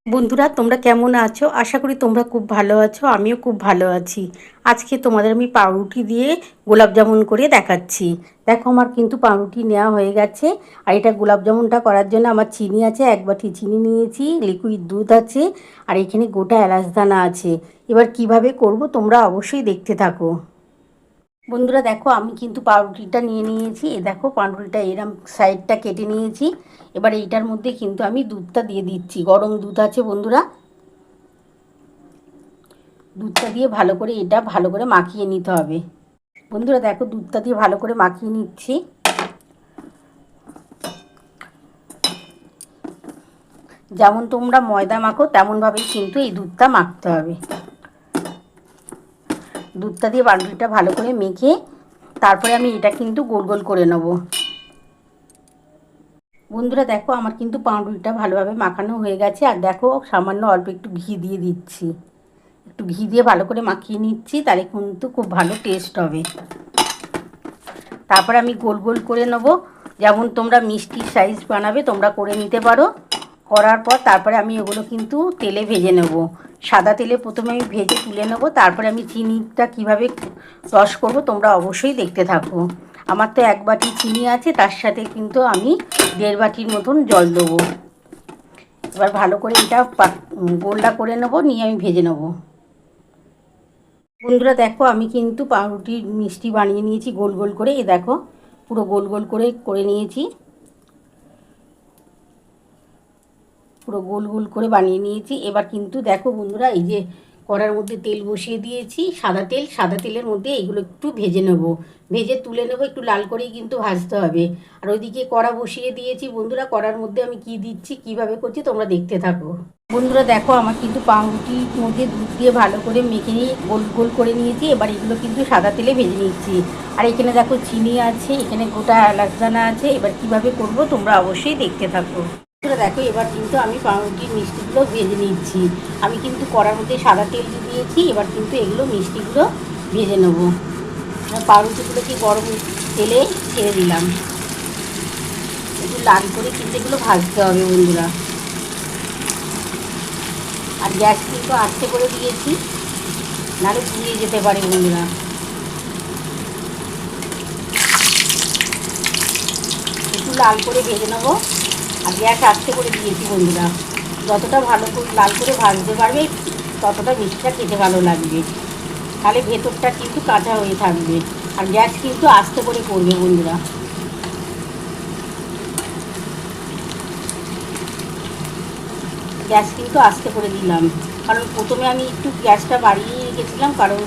বন্ধুরা তোমরা কেমন আছো? আশা করি তোমরা খুব ভালো আছো। আমিও খুব ভালো আছি। আজকে তোমাদের আমি পাউরুটি দিয়ে গোলাপ জামুন করে দেখাচ্ছি। দেখো আমার কিন্তু পাউরুটি নেওয়া হয়ে গেছে। আর এটা গোলাপ জামুনটা করার জন্য আমার চিনি আছে, 1 বাটি চিনি নিয়েছি, লিকুইড দুধ আছে, আর এখানে গোটা এলাচ দানা আছে। এবার কিভাবে করব তোমরা অবশ্যই দেখতে থাকো। বন্ধুরা দেখো আমি কিন্তু পাউরুটিটা নিয়ে নিয়েছি। দেখো পাউরুটিটা এরম সাইডটা কেটে নিয়েছি। এবার এইটার মধ্যে কিন্তু আমি দুধটা দিয়ে দিচ্ছি। গরম দুধ আছে বন্ধুরা, দুধটা দিয়ে ভালো করে মাখিয়ে নিতে হবে। বন্ধুরা দেখো দুধটা দিয়ে ভালো করে মাখিয়ে নিচ্ছি। যেমন তোমরা ময়দা মাখো তেমনভাবেই কিন্তু এই দুধটা মাখতে হবে। দুধটা দিয়ে পাউরুটিটা ভালো করে মেখে তারপরে আমি এটা কিন্তু গোল গোল করে নেব। বন্ধুরা দেখো আমার কিন্তু পাউরুটিটা ভালোভাবে মাখানো হয়ে গেছে। আর দেখো সামান্য অল্প একটু ঘি দিয়ে দিচ্ছি। একটু ঘি দিয়ে ভালো করে মাখিয়ে নিচ্ছি, তাহলে কিন্তু খুব ভালো টেস্ট হবে। তারপরে আমি গোল গোল করে নেব। যেমন তোমরা মিষ্টির সাইজ বানাবে তোমরা করে নিতে পারো। করার পর তারপরে আমি এগুলো কিন্তু তেলে ভেজে নেব। সাদা তেলে প্রথমে আমি ভেজে তুলে নেব, তারপরে আমি চিনিটা কিভাবে রস করব তোমরা অবশ্যই দেখতে থাকো। আমার তো 1 বাটি চিনি আছে, তার সাথে কিন্তু আমি 1.5 বাটির মতন জল দেবো। এবার ভালো করে এটা গোলটা করে নেব, নিয়ে আমি ভেজে নেব। বন্ধুরা দেখো আমি কিন্তু পাউরুটির মিষ্টি বানিয়ে নিয়েছি গোল গোল করে। দেখো পুরো গোল গোল করে নিয়েছি। পুরো গোল গোল করে বানিয়ে নিয়েছি। এবার কিন্তু দেখো বন্ধুরা এই যে কড়ার মধ্যে তেল বসিয়ে দিয়েছি, সাদা তেলের মধ্যে এইগুলো একটু ভেজে নেব। ভেজে তুলে নেব, একটু লাল করেই কিন্তু ভাজতে হবে। আর ওইদিকে কড়া বসিয়ে দিয়েছি বন্ধুরা। কড়ার মধ্যে আমি কি দিচ্ছি কিভাবে করছি তোমরা দেখতে থাকো। বন্ধুরা দেখো আমার কিন্তু পাউরুটির মধ্যে দুধ দিয়ে ভালো করে মেখে নিয়ে গোল গোল করে নিয়েছি। এবার এগুলো কিন্তু সাদা তেলে ভেজে নিচ্ছি। আর এখানে দেখো চিনি আছে, এখানে গোটা এলাচ দানা আছে। এবার কিভাবে করব তোমরা অবশ্যই দেখতে থাকো। দেখো এবার কিন্তু আমি পাউরুটির মিষ্টিগুলো ভেজে নিচ্ছি। আমি কিন্তু কড়ার মধ্যে সাদা তেল দিয়েছি। এবার কিন্তু এগুলো মিষ্টিগুলো ভেজে নেব। পাউরুটিগুলোকে গরম তেলে ছেড়ে দিলাম। একটু লাল করে কিন্তু এগুলো ভাজতে হবে বন্ধুরা। আর গ্যাস কিন্তু আস্তে করে দিয়েছি, নাহলে পুড়িয়ে যেতে পারে বন্ধুরা। একটু লাল করে ভেজে নেবো। আর গ্যাস আস্তে করে দিয়েছি বন্ধুরা। যতটা ভালো করে লাল করে ভাজতে পারবে ততটা মিষ্টিটা খেতে ভালো লাগবে। তাহলে ভেতরটা কিন্তু কাঁচা হয়ে থাকবে। আর গ্যাস কিন্তু আস্তে করে করবে বন্ধুরা। গ্যাস কিন্তু আস্তে করে দিলাম, কারণ প্রথমে আমি একটু গ্যাসটা বাড়িয়ে রেখেছিলাম, কারণ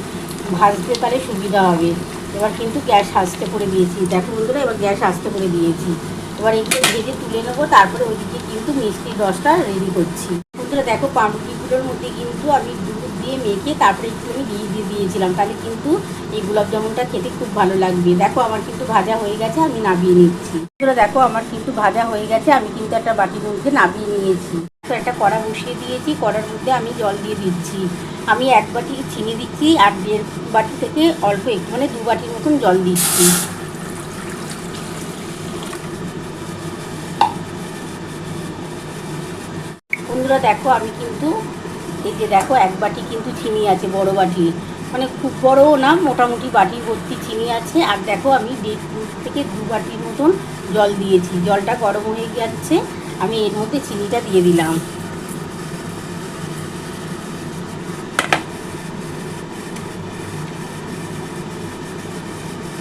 ভাজতে তাহলে সুবিধা হবে। এবার কিন্তু গ্যাস আস্তে করে দিয়েছি। দেখো বন্ধুরা এবার গ্যাস আস্তে করে দিয়েছি। এবার এইগুলো ভেজে তুলে নেবো। তারপরে ওইদিকে কিন্তু মিষ্টির রসটা রেডি করছি। বন্ধুরা দেখো পাউরুটিগুলোর মধ্যে কিন্তু আমি দুধ দিয়ে মেখে তারপরে একটু আমি ঘি দিয়ে দিয়েছিলাম, তাহলে কিন্তু এই গোলাপ জামুনটা খেতে খুব ভালো লাগবে। দেখো আমার কিন্তু ভাজা হয়ে গেছে, আমি নামিয়ে নিচ্ছি। বন্ধুরা দেখো আমার কিন্তু ভাজা হয়ে গেছে, আমি কিন্তু একটা বাটির মধ্যে নামিয়ে নিয়েছি। তো একটা কড়া বসিয়ে দিয়েছি, কড়ার মধ্যে আমি জল দিয়ে দিচ্ছি। আমি 1 বাটি চিনি দিচ্ছি, আর 1.5 বাটি থেকে অল্প একটু মানে 2 বাটির মতন জল দিচ্ছি। বন্ধুরা দেখো আমি কিন্তু এই যে দেখো 1 বাটি কিন্তু চিনি আছে, বড় বাটি, মানে খুব বড়ও না, মোটামুটি বাটি ভর্তি চিনি আছে। আর দেখো আমি 1.5 থেকে 2 বাটির মতন জল দিয়েছি। জলটা গরম হয়ে যাচ্ছে, আমি এর মধ্যে চিনিটা দিয়ে দিলাম।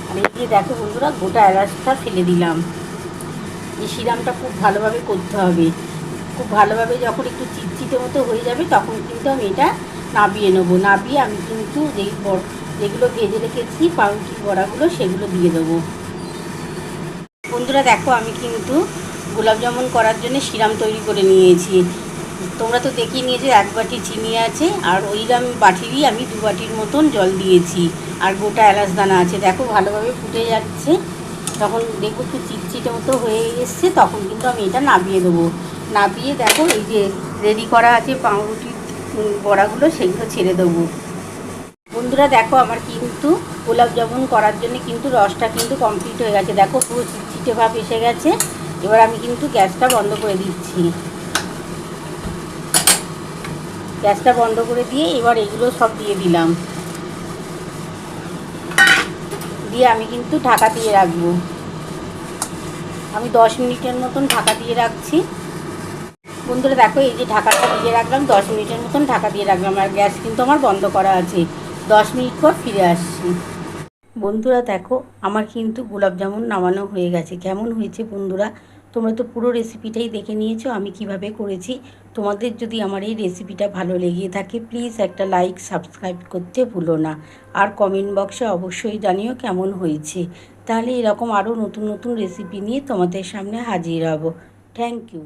আর এই যে দেখো বন্ধুরা গোটা এলাচটা ফেলে দিলাম। এই সিরামটা খুব ভালোভাবে করতে হবে। খুব ভালোভাবে যখন একটু চিটচিটে মতো হয়ে যাবে তখন কিন্তু আমি এটা নাবিয়ে নেবো। নাবিয়ে আমি কিন্তু যেগুলো ভেজে রেখেছি পাউরুটির বড়াগুলো সেগুলো দিয়ে দেবো। বন্ধুরা দেখো আমি কিন্তু গোলাপ জামুন করার জন্য সিরাম তৈরি করে নিয়েছি। তোমরা তো দেখিয়ে নিয়েছো 1 বাটি চিনি আছে, আর ওইরকম বাটিরই আমি 2 বাটির মতন জল দিয়েছি। আর গোটা এলাচ দানা আছে। দেখো ভালোভাবে ফুটে যাচ্ছে, তখন দেখবো একটু চিটচিটে মতো হয়ে এসছে, তখন কিন্তু আমি এটা নাবিয়ে দেবো। নাবিয়ে দেখো এই যে রেডি করা আছে পাউরুটির বড়াগুলো, সেগুলো ছেড়ে দেবো। বন্ধুরা দেখো আমার কিন্তু গোলাপ জামুন করার জন্য কিন্তু রসটা কিন্তু কমপ্লিট হয়ে গেছে। দেখো পুরো চিটচিটে ভাব এসে গেছে। এবার আমি কিন্তু গ্যাসটা বন্ধ করে দিচ্ছি। গ্যাসটা বন্ধ করে দিয়ে এবার এগুলো সব দিয়ে দিলাম, দিয়ে আমি কিন্তু ঢাকা দিয়ে রাখবো। আমি 10 মিনিটের মতন ঢাকা দিয়ে রাখছি। বন্ধুরা দেখো, এই যে ঢাকাটা দিয়ে রাখলাম, 10 মিনিটের মতন ঢাকা দিয়ে রাখলাম, আর গ্যাস কিন্তু আমার বন্ধ করা আছে। 10 মিনিট পর ফিরে আসছি। বন্ধুরা দেখো, আমার কিন্তু গোলাপ জামুন নামানো হয়ে গেছে। কেমন হয়েছে বন্ধুরা? তোমরা তো পুরো রেসিপিটাই দেখে নিয়েছো আমি কিভাবে করেছি। তোমাদের যদি আমার এই রেসিপিটা ভালো লেগে থাকে, প্লিজ একটা লাইক সাবস্ক্রাইব করতে ভুলো না। আর কমেন্ট বক্সে অবশ্যই জানিও কেমন হয়েছে। তাহলে এরকম আরও নতুন নতুন রেসিপি নিয়ে তোমাদের সামনে হাজির হব। Thank you.